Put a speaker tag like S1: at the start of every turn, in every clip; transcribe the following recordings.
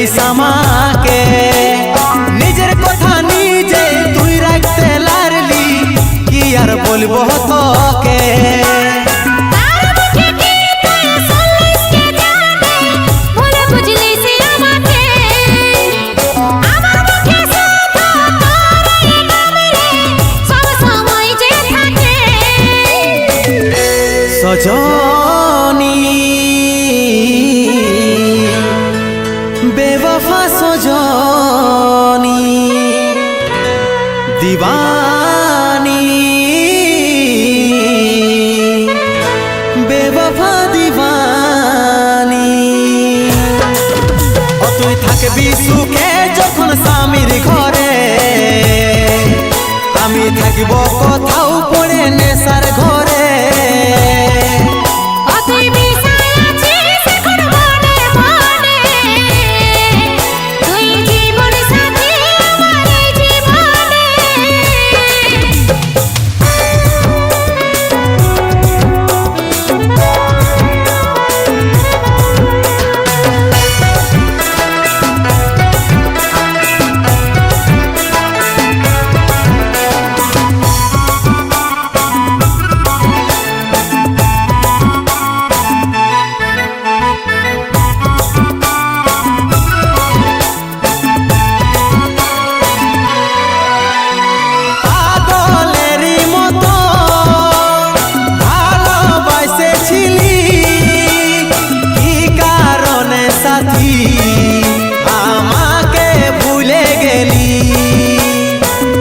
S1: গেলিস আমাকে, নিজের কথা নিজে তুই রাখতে লারলি, কি আর বলবো তোকে। সজনী বেওয়াফা সজনী দিবানী বেওয়াফা দিবানী। ও তুই থাকবি সুখে যখন স্বামীর ঘরে, আমি থাকিব কোথাও পড়ে নেশার ঘরে। আমাকে ভুলে গেলি,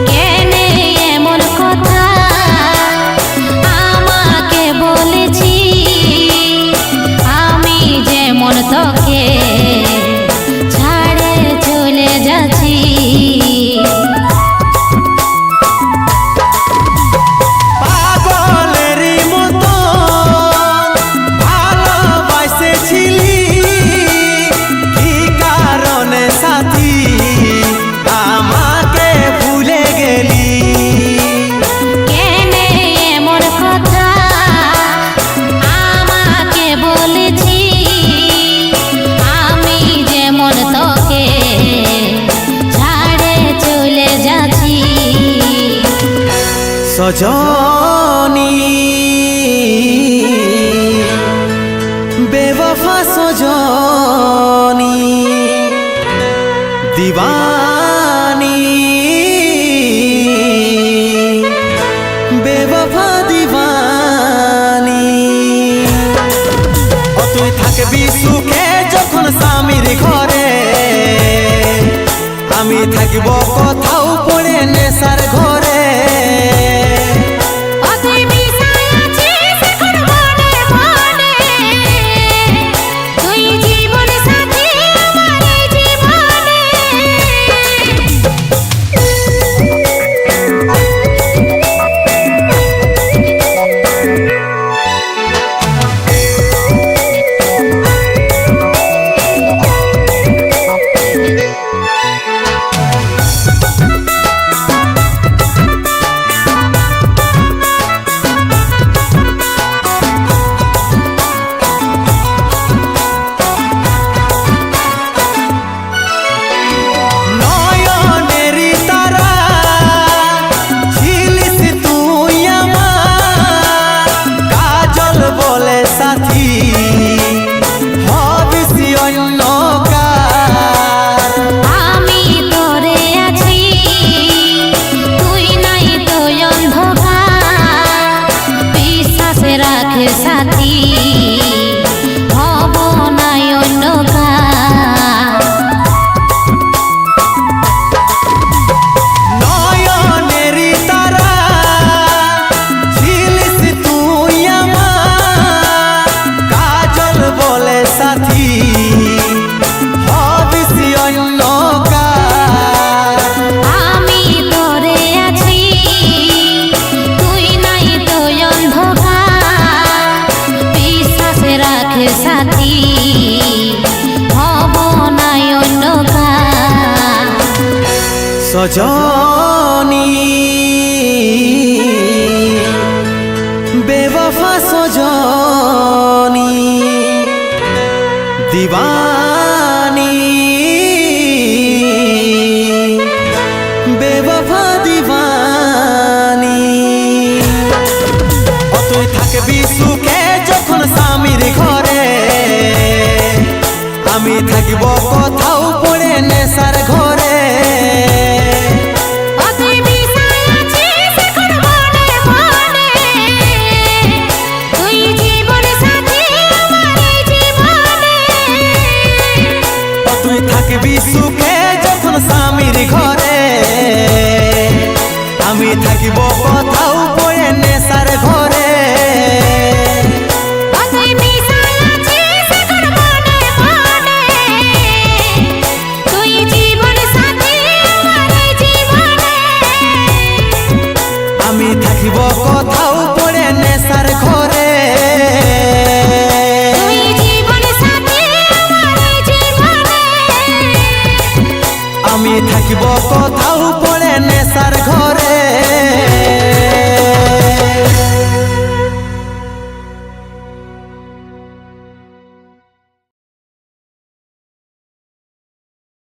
S2: কেনে এমন কথা আমাকে বলেছি, আমি যেমন তোকে ছাড়ে চলে যাচ্ছি।
S1: পাগলেরই মতো ভালোবাসেছিলি, সাথী আমাকে ভুলে গেলি।
S2: কেনে এমন কথা আমাকে বলেছি, আমি যেমন তোকে ছাড়ে চলে যাচ্ছি।
S1: সজনী বেওয়াফা সজনী দিবানী বেওয়াফা দিবানী। ও তুই থাকবি সুখে যখন স্বামীর ঘরে, আমি থাকিব কোথাও পড়ে নেশার ঘরে।
S2: আমি তোরে আছি, তুই নাই তো অন্ধকার, বিশ্বাসে রাখে সাথী, হব নাই অন্ধকার।
S1: নয়নেরই তারা ছিলিস তুই আমার, কাজল বলে সাথী হবিস অন্ধকার।
S2: আমি তোরে আছি, তুই নাই তো অন্ধকার, বিশ্বাসে রাখে সাথী, হব নাই অন্ধকার।
S1: সজনী বেওয়াফা সজনী দিবানী থাকবো